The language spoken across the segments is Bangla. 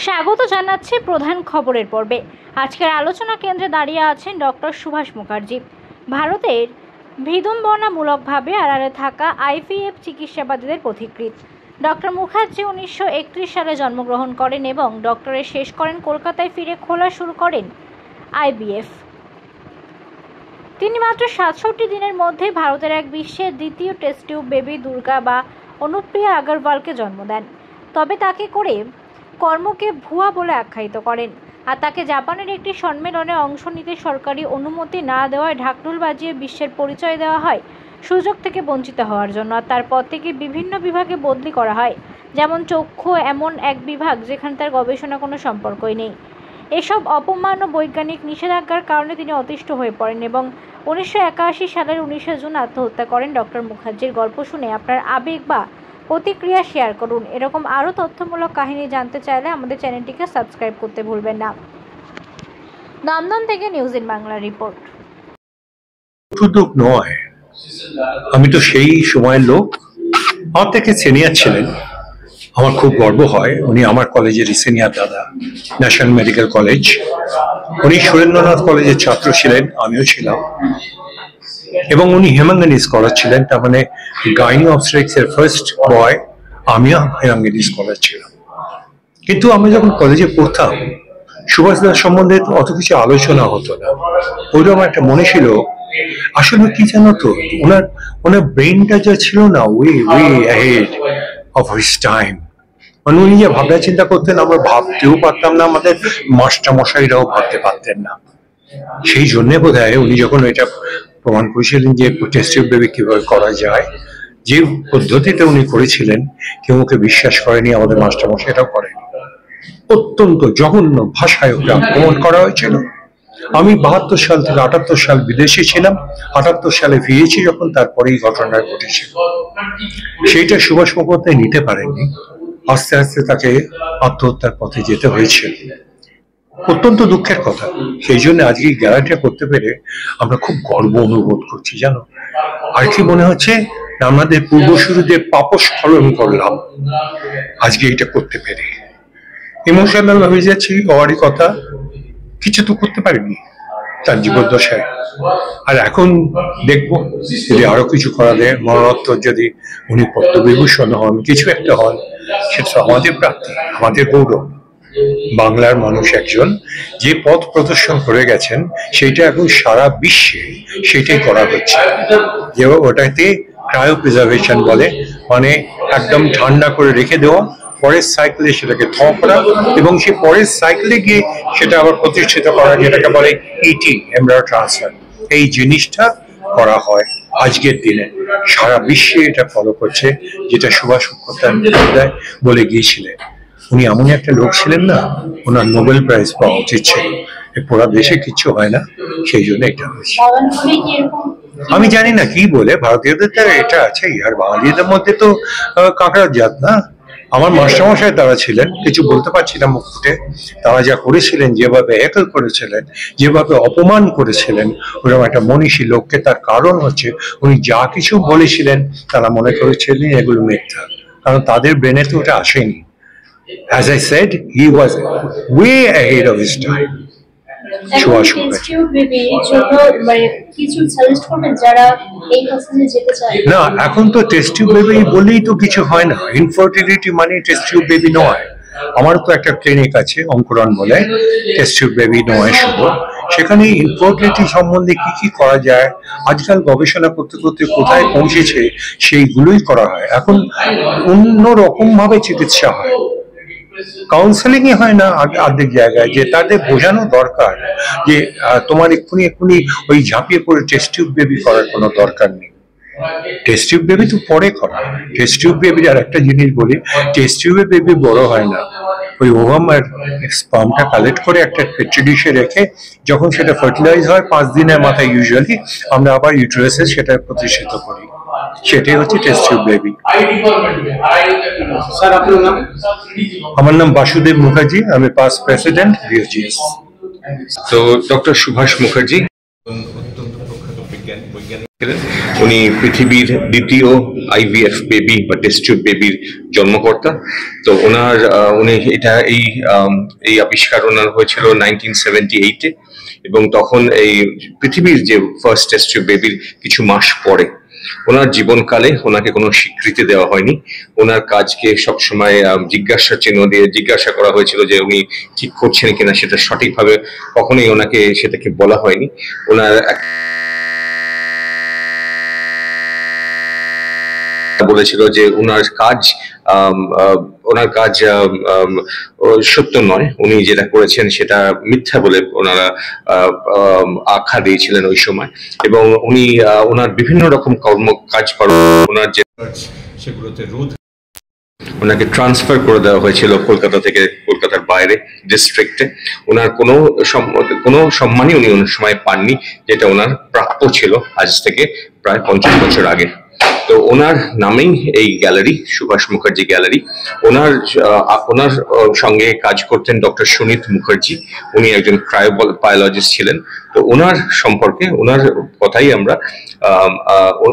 স্বাগত জানাচ্ছি প্রধান খবরের পর্বে। আজকের আলোচনা কেন্দ্রে দাঁড়িয়ে আছেন ডক্টর সুভাষ মুখার্জি। ভারতের বিড়ম্বনামূলকভাবে আড়ালে থাকা আইভিএফ চিকিৎসাবাদীদের পথিকৃৎ ডক্টর মুখার্জি 1931 সালে জন্মগ্রহণ করেন এবং ডক্টরেট শেষ করেন। কলকাতায় ফিরে খোলা শুরু করেন আইভিএফ। তিনি মাত্র 67 দিনের মধ্যে ভারতের এক বিশ্বের দ্বিতীয় টেস্ট টিউব বেবি দুর্গা বা অনুপ্রিয়া আগরওয়ালকে জন্ম দেন। তবে তাকে করে কর্মকে ভুয়া বলে আখ্যায়িত করেন আর তাকে জাপানের একটি সম্মেলনে অংশ নিতে সরকারি অনুমতি না দেওয়ায় ঢাকঢোল বাজিয়ে বিশ্বের পরিচয় দেওয়া হয় সুযোগ থেকে বঞ্চিত হওয়ার জন্য। আর তারপর থেকে বিভিন্ন বিভাগে বদলি করা হয়, যেমন চক্ষু এমন এক বিভাগ যেখানে তার গবেষণা কোনো সম্পর্কই নেই। এসব অপমান ও বৈজ্ঞানিক নিষেধাজ্ঞার কারণে তিনি অতিষ্ঠ হয়ে পড়েন এবং 1981 সালের 19 জুন আত্মহত্যা করেন। ডক্টর মুখার্জির গল্প শুনে আপনার আবেগ বা প্রতিক্রিয়া শেয়ার করুন। এরকম আরও তথ্যমূলক কাহিনী জানতে চাইলে আমাদের চ্যানেলটিকে সাবস্ক্রাইব করতে ভুলবেন না। দমদম থেকে নিউজ ইন বাংলা রিপোর্ট। শুধু নয়, আমি তো সেই সময়ের লোক। আমার থেকে সিনিয়র ছিলেন, আমার খুব গর্ব হয়। উনি আমার কলেজের সিনিয়র দাদা, ন্যাশনাল মেডিকেল কলেজ। উনি সুরেন্দ্রনাথ কলেজের ছাত্র ছিলেন, আমিও ছিলাম। এবং উনি হেমাঙ্গিনী স্কলার ছিলেন, তার মানে গাইনি অবস্ট্রিক্স এর ফার্স্ট বয়। আমিও হেমাঙ্গিনী স্কলার ছিলাম। কিন্তু আমি যখন কলেজে পড়তাম, সুভাষ দাস সম্বন্ধে অত কিছু আলোচনা হতো না। ওইরকম একটা মনে ছিল, আসলে কি জানো তো, ওনার ব্রেনটা যা ছিল না, way ahead of his time. মানে উনি যে ভাবনা চিন্তা করতেন, আমরা ভাবতেও পারতাম না, আমাদের মাস্টার মশাইরাও ভাবতে পারতেন না। সেই জন্য বোধহয় উনি যখন এটা প্রমাণ করেছিলেন যে টেস্ট টিউব বেবি কিভাবে করা যায়, যে পদ্ধতিতে উনি করেছিলেন, কেউ ওকে বিশ্বাস করেনি, আমাদের মাস্টার মশাইরাও করেনি। অত্যন্ত জঘন্য ভাষায় ওকে আক্রমণ করা হয়েছিল। আমি 72 সাল থেকে 78 সাল বিদেশে ছিলাম। 78 সালে ফিরেছি যখন, তারপরেই ঘটনা ঘটেছিল। সেইটা সুভাষ মুখোপাধ্যায় নিতে পারেননি। আস্তে আস্তে তাকে আত্মহত্যার পথে যেতে হয়েছিল। অত্যন্ত দুঃখের কথা। সেই জন্য আজকে এই গ্যালারিটা করতে পেরে আমরা খুব গর্ব অনুভব করছি, জানো। আর কি মনে হচ্ছে, আমাদের পূর্বসূরীদের পাপস্খলন করলাম আজকে এটা করতে পেরে। ইমোশনাল হয়ে যাচ্ছি, হওয়ারই কথা। কিছু তো করতে পারিনি তার জীবদ্দশায়। আর এখন দেখবো যদি আরো কিছু করা যায়, মরণোত্তর যদি উনি পদ্মবিভূষণ হন, কিছু একটা হন, সেটা আমাদের প্রাপ্তি, আমাদের গৌরব। বাংলার মানুষ একজন যে পথ প্রদর্শন করে গেছেন, সেটা এখন সারা বিশ্বে সেটাই করা হচ্ছে। যে ওটাতে ক্রায়ো প্রিজার্ভেশন বলে, মানে একদম ঠান্ডা করে রেখে দেওয়া, পরের সাইকেলে সেটাকে থ করা এবং সে পরের সাইকেলে গিয়ে সেটা আবার প্রতিষ্ঠিত করা, যেটাকে বলে ইটি, এমব্রায়ো ট্রান্সফার। এই জিনিসটা করা হয় আজকের দিনে, সারা বিশ্বে এটা ফলো করছে, যেটা সুভাষ মুখোপাধ্যায় বলে গিয়েছিলেন। উনি এমন একটা লোক ছিলেন না, ওনার নোবেল প্রাইজ পাওয়া উচিত ছিল। পুরা দেশে কিচ্ছু হয় না, সেই জন্য এটা হয়েছে। আমি জানি না কি বলে, ভারতীয়দের দ্বারা এটা আছে, আর বাঙালিদের মধ্যে তো কাঁকড়ার জাত না। আমার মাস্টারমশাই তারা ছিলেন, কিছু বলতে পারছি না মুখ ফুটে। তারা যা করেছিলেন, যেভাবে একল করেছিলেন, যেভাবে অপমান করেছিলেন ওরকম একটা মনীষী লোককে, তার কারণ হচ্ছে উনি যা কিছু বলেছিলেন তারা মনে করেছিলেন এগুলো মিথ্যা, কারণ তাদের ব্রেনে তো ওটা আসেনি। As I said, he was way ahead of his time. না, এখন তো টেস্ট টিউব বেবি বলেই তো কিছু হয় না। ইনফার্টিলিটি মানে টেস্ট টিউব বেবি নয়। আমার তো একটা ক্লিনিক আছে অঙ্কুরন বলে, টেস্ট টিউব বেবি নয় শুধু। সেখানে ইনফার্টিলিটি সম্বন্ধে কি কি করা যায়, আজকাল গবেষণা করতে করতে কোথায় পৌঁছেছে, সেইগুলোই করা হয়। এখন অন্য রকম ভাবে চিকিৎসা হয়, কাউন্সেলিং এ হয় না অর্ধেক জায়গায়। যে তাদের বোঝানো দরকার যে তোমার এক্ষুনি ওই ঝাঁপিয়ে পড়ে টেস্ট টিউব বেবি করার কোনো দরকার নেই। টেস্ট টিউব বেবি তো পরে করা। টেস্ট টিউব বেবির আর একটা জিনিস বলি, টেস্ট টিউবের বেবি বড় হয় না। ওই ওভাম আর স্পার্মটা কালেক্ট করে একটা পেট্রি ডিশে রেখে যখন সেটা ফার্টিলাইজ হয় 5 দিনের মাথায় ইউজুয়ালি আমরা আবার ইউটেরাসে সেটা প্রতিষ্ঠিত করি। সেটাই হচ্ছে টেস্ট টিউব বেবি। আমার নাম বাসুদেব মুখার্জি, আমি পাস্ট প্রেসিডেন্ট বিওজিএস। তো ডক্টর সুভাষ মুখার্জি অত্যন্ত প্রখ্যাত বৈজ্ঞানিক উনি পৃথিবীর দ্বিতীয় আইভিএফ বেবি বা টেস্ট টিউব বেবির জন্মকর্তা। তো উনি এই আবিষ্কার ওনার হয়েছিল 1978-এ, এবং তখন এই পৃথিবীর যে ফার্স্ট টেস্ট টিউব বেবির কিছু মাস পরে ওনার জীবনকালে ওনাকে কোনো স্বীকৃতি দেওয়া হয়নি। ওনার কাজকে সবসময় জিজ্ঞাসা চিহ্ন দিয়ে জিজ্ঞাসা করা হয়েছিল যে উনি ঠিক করছেন কিনা, সেটা সঠিকভাবে কখনোই ওনাকে সেটাকে বলা হয়নি। ওনার বলেছিল যে ওনার কাজ সত্য নয়, উনি যেটা করেছেন সেটা মিথ্যা বলে ওনারা আখ্যা দিয়েছিলেন ওই সময়। এবং উনি ওনার বিভিন্ন রকম কাজকর্ম ওনার যে সেগুলোতে ওনাকে ট্রান্সফার করে দেওয়া হয়েছিল কলকাতা থেকে কলকাতার বাইরে ডিস্ট্রিক্টে। ওনার কোনো সম্মানই উনি অনেক সময় পাননি, যেটা ওনার প্রাপ্য ছিল আজ থেকে প্রায় 50 বছর আগে। তো ওনার নামেই এই গ্যালারি, সুভাষ মুখার্জি গ্যালারি। ওনার সঙ্গে কাজ করতেন ডক্টর সুনীত মুখার্জি, উনি একজন ক্রায়োবায়োলজিস্ট ছিলেন। তো ওনার সম্পর্কে ওনার কথাই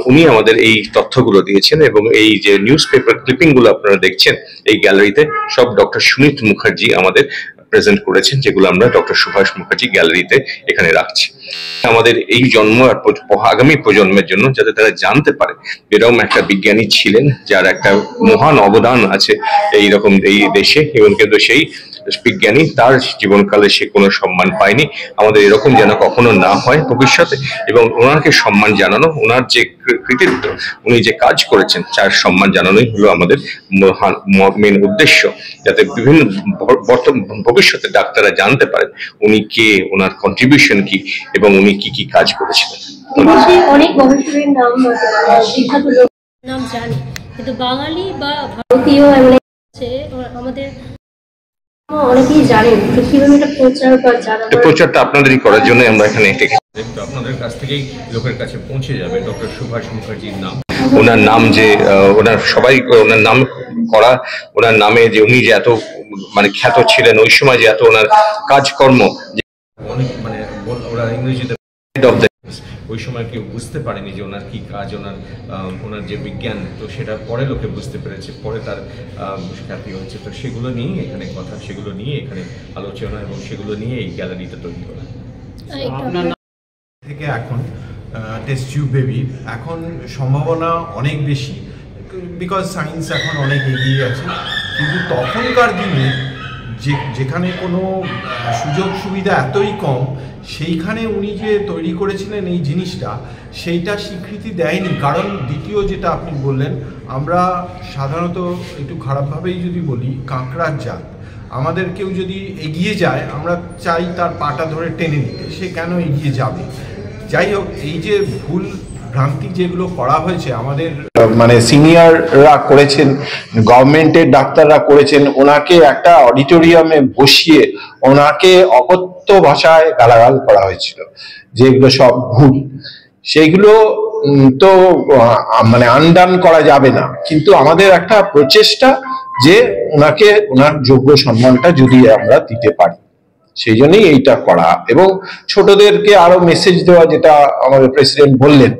উনি আমাদের এই তথ্যগুলো দিয়েছেন, এবং এই যে নিউজ পেপার ক্লিপিং গুলো আপনারা দেখছেন এই গ্যালারিতে সব ডক্টর সুনীত মুখার্জি আমাদের প্রেজেন্ট করেছেন, যেগুলো আমরা ডক্টর সুভাষ মুখার্জি গ্যালারিতে এখানে রাখছি আমাদের এই জন্ম আর আগামী প্রজন্মের জন্য, যাতে তারা জানতে পারে এরকম একটা বিজ্ঞানী ছিলেন যার একটা মহান অবদান আছে এইরকম এই দেশে, এবং কিন্তু সেই বিজ্ঞানী তার জীবনকালে সে কোনো সম্মান পায়নি। আমাদের এরকম যেন কখনো না হয় ভবিষ্যতে, এবং ওনাকে সম্মান জানানো, ওনার যে কৃতিত্ব, উনি যে কাজ করেছেন তার সম্মান জানানোই হলো আমাদের মেন উদ্দেশ্য, যাতে বিভিন্ন ভবিষ্যতে ডাক্তাররা জানতে পারেন উনি কে, ওনার কন্ট্রিবিউশন কি, এবং উনি কি কি কাজ করেছিলেন। অনেক গবেষকের নাম জানি, কিন্তু বাঙালি বা ভারতীয় আমাদের অনেকেই জানেন, কিভাবে এটা প্রচারটা আপনাদেরই করার জন্য আমরা এখানে আপনাদের কাছ থেকেই লোকের কাছে পৌঁছে যাবে ডক্টর সুভাষ মুখার্জির নাম, ওনার নাম যে ওনার সবাই ওনার নাম করা, ওনার নামে যে উনি যে এত খ্যাত ছিলেন ওই সময়, যে এত ওনার কাজকর্ম অনেক ওরা ইংরেজিতে ওই সময় কেউ বুঝতে পারেনি যে ওনার কি কাজ, ওনার যে বিজ্ঞান, তো সেটা পরে লোকে বুঝতে পেরেছে, পরে তার খ্যাতি হচ্ছে। তো সেগুলো নিয়েই এখানে কথা, সেগুলো নিয়ে এখানে আলোচনা, এবং সেগুলো নিয়ে এই গ্যালারিটা তৈরি করা। থেকে এখন টেস্ট টিউব বেবির এখন সম্ভাবনা অনেক বেশি, বিকজ সায়েন্স এখন অনেক এগিয়ে আছে। কিন্তু তখনকার দিনে যেখানে কোনো সুযোগ সুবিধা এতই কম, সেইখানে উনি যে তৈরি করেছিলেন এই জিনিসটা, সেইটা স্বীকৃতি দেয়নি। কারণ দ্বিতীয় যেটা আপনি বললেন, আমরা সাধারণত একটু খারাপভাবেই যদি বলি কাঁকড়ার জাত, আমাদের কেউ যদি এগিয়ে যায় আমরা চাই তার পাটা ধরে টেনে নিতে, সে কেন এগিয়ে যাবে। যাই হোক, এই যে ভুল ভ্রান্তি যেগুলো করা হয়েছে আমাদের সিনিয়ররা করেছেন, গভর্নমেন্টের ডাক্তাররা করেছেন, ওনাকে একটা অডিটোরিয়ামে বসিয়ে ওনাকে অকথ্য ভাষায় গালাগাল করা হয়েছিল, যেগুলো সব ভুল। সেইগুলো তো আনডান করা যাবে না, কিন্তু আমাদের একটা প্রচেষ্টা যে ওনাকে ওনার যোগ্য সম্মানটা যদি আমরা দিতে পারি, সেই জন্যই এইটা করা। এবং ছোটদেরকে আরো মেসেজ দেওয়া, যেটা আমাদের প্রেসিডেন্ট বললেন,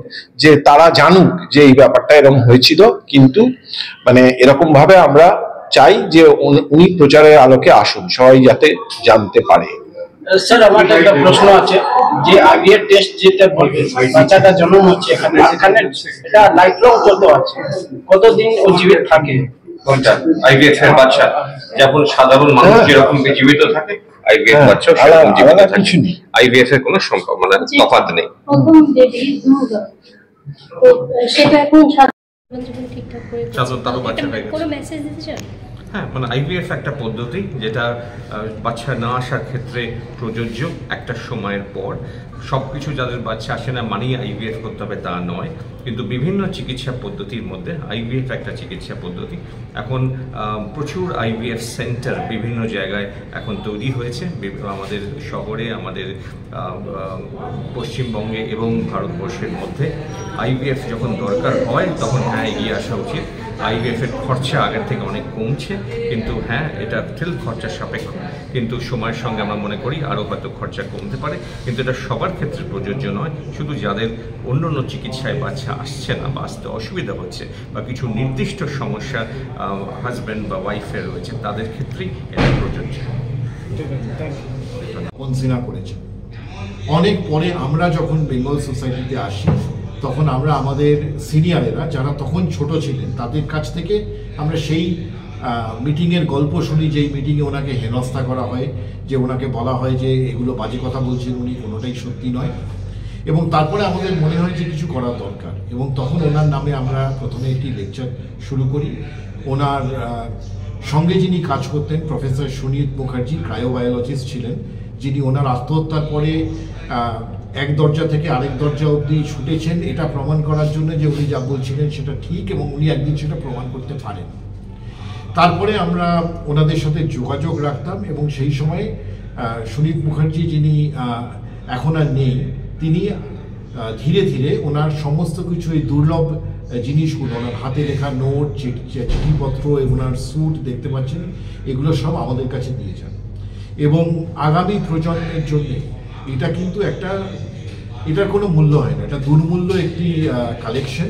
যে তারা জানুক যে এই ব্যাপারটা এরকম হয়েছিল, কিন্তু এরকম ভাবে আমরা চাই যে উনি প্রচারের আলোকে আসুন, সবাই যাতে জানতে পারে। স্যার, আমার একটা প্রশ্ন আছে, যে আইভিএফ টেস্ট যেটা বাচ্চাটা জন্ম হচ্ছে এখানে এটা লাইফ লং কত আছে, কতদিন ও জীবিত থাকে? কোনটা? আইভিএফ এর বাচ্চা যেমন সাধারণ মানুষ যেরকম জীবিত থাকে, আইভিএফ বাচ্চা সেরকম জীবিত থাকে। আইভিএফ এর কোনো সংখ্যা তফাৎ নেই। প্রথম বেবি সেটা এখন ঠিকঠাক করে কোনো মেসেজ দিতে চান? হ্যাঁ, আইভিএফ একটা পদ্ধতি যেটা বাচ্চা না আসার ক্ষেত্রে প্রযোজ্য। একটা সময়ের পর সবকিছু যাদের বাচ্চা আসে না মানেই আইভিএফ করতে হবে তা নয়, কিন্তু বিভিন্ন চিকিৎসা পদ্ধতির মধ্যে আইভিএফ একটা চিকিৎসা পদ্ধতি। এখন প্রচুর আইভিএফ সেন্টার বিভিন্ন জায়গায় এখন তৈরি হয়েছে, আমাদের শহরে, আমাদের পশ্চিমবঙ্গে এবং ভারতবর্ষের মধ্যে। আইভিএফ যখন দরকার হয় তখন এগিয়ে আসা উচিত। আইভিএফ এর খরচা আগের থেকে অনেক কমছে, কিন্তু হ্যাঁ এটা স্টিল খরচা সাপেক্ষ, কিন্তু সময়ের সঙ্গে আমরা মনে করি আরও হয়তো খরচা কমতে পারে, কিন্তু এটা সবার ক্ষেত্রে প্রযোজ্য নয়। শুধু যাদের অন্য অন্য চিকিৎসায় বাচ্চা আসছে না বা আসতে অসুবিধা হচ্ছে বা কিছু নির্দিষ্ট সমস্যা হাজব্যান্ড বা ওয়াইফের রয়েছে তাদের ক্ষেত্রেই এটা প্রযোজ্য। কনসিডার করেছে। অনেক পরে আমরা যখন বেঙ্গল সোসাইটিতে আসি তখন আমরা আমাদের সিনিয়রেরা যারা তখন ছোট ছিলেন তাদের কাছ থেকে আমরা সেই মিটিংয়ের গল্প শুনি, যেই মিটিংয়ে ওনাকে হেনস্থা করা হয়, যে ওনাকে বলা হয় যে এগুলো বাজে কথা বলছেন উনি, কোনোটাই সত্যি নয়। এবং তারপরে আমাদের মনে হয় যে কিছু করা দরকার, এবং তখন ওনার নামে আমরা প্রথমে একটি লেকচার শুরু করি। ওনার সঙ্গে যিনি কাজ করতেন প্রফেসর সুনীত মুখার্জি ক্রায়োবায়োলজিস্ট ছিলেন, যিনি ওনার আত্মহত্যার পরে এক দরজা থেকে আরেক দরজা অবধি ছুটেছেন এটা প্রমাণ করার জন্য যে উনি যা বলছিলেন সেটা ঠিক, এবং উনি একদিন সেটা প্রমাণ করতে পারেন। তারপরে আমরা ওনাদের সাথে যোগাযোগ রাখতাম, এবং সেই সময় সুনীত মুখার্জি যিনি এখন আর নেই, তিনি ধীরে ধীরে ওনার সমস্ত কিছু এই দুর্লভ জিনিসগুলো, ওনার হাতে লেখা নোট, চিঠিপত্র, ওনার স্যুট দেখতে পাচ্ছেন, এগুলো সব আমাদের কাছে দিয়ে যান। এবং আগামী প্রজন্মের জন্য এটা কিন্তু এটার কোনো মূল্য হয় না, এটা দুর্মূল্য একটি কালেকশন,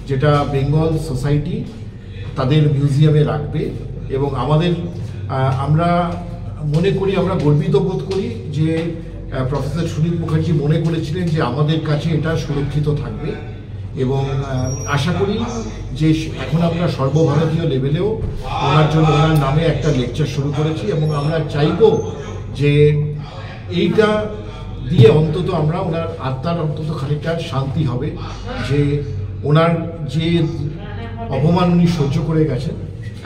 যেটা বেঙ্গল সোসাইটি তাদের মিউজিয়ামে রাখবে। এবং আমরা মনে করি, আমরা গর্বিত বোধ করি যে প্রফেসর সুনীত মুখার্জি মনে করেছিলেন যে আমাদের কাছে এটা সুরক্ষিত থাকবে। এবং আশা করি যে এখন আমরা সর্বভারতীয় লেভেলেও ওনার নামে একটা লেকচার শুরু করেছি, এবং আমরা চাইব যে এইটা দিয়ে অন্তত আমরা ওনার আত্মার অন্তত খানিকটা শান্তি হবে, যে ওনার যে অপমান উনি সহ্য করে গেছেন,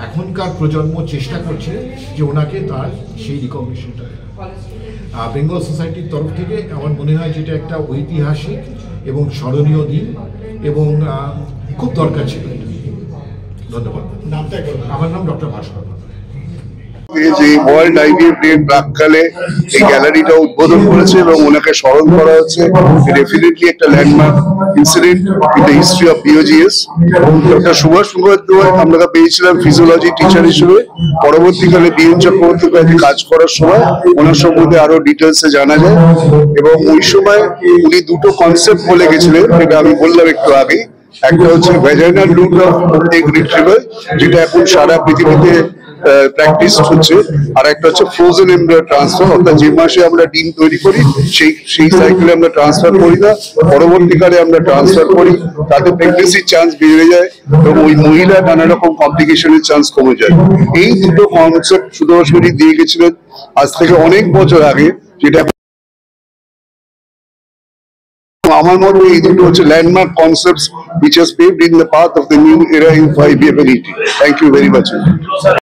এখনকার প্রজন্ম চেষ্টা করছে যে ওনাকে তার সেই রিকগনিশনটা দেয়। বেঙ্গল সোসাইটির তরফ থেকে আমার মনে হয় যেটা একটা ঐতিহাসিক এবং স্মরণীয় দিন, এবং খুব দরকার ছিল। ধন্যবাদ। আমার নাম ডক্টর ভাস্কর। যে ওয়ার্ল্ড আইভিএফ ডে প্রাককালে এই গ্যালারিটা উদ্বোধন করেছে এবং ওনাকে স্মরণ করা হচ্ছে। ডেফিনেটলি একটা landmark incident in the history of BOGS. Doctor Subhash Mukhopadhyay আমরা পেয়েছিলাম ফিজিওলজি টিচার হিসেবে, পরবর্তীকালে বিএন চক্রবর্তীর কাছে কাজ করার সময় ওনার সম্বন্ধে আরো ডিটেলসে জানা যায়। এবং ওই সময় উনি দুটো কনসেপ্ট বলে গেছিলেন, যেটা আমি বললাম একটু আগে। একটা হচ্ছে vaginal route of egg retrieval, যেটা এখন সারা পৃথিবীতে প্র্যাকটিস হচ্ছে, আর একটা হচ্ছে ফ্রোজেন এমব্রায়ো ট্রান্সফার, অর্থাৎ যে মাসে আমরা ডিম তৈরি করি সেই সাইকেলে আমরা ট্রান্সফার করি না, পরবর্তীকালে আমরা ট্রান্সফার করি, তাতে প্রেগনেন্সির চান্স বেড়ে যায় এবং ওই মহিলা নানা রকম কমপ্লিকেশনের চান্স কমে যায়। এই দুটো কনসেপ্ট সুদর্শনী দিয়ে গেছিলেন আজ থেকে অনেক বছর আগে, যেটা আমার মতে এই দুটো হচ্ছে landmark concepts which has paved in the path of the new era in IVF and ET. Thank you very much.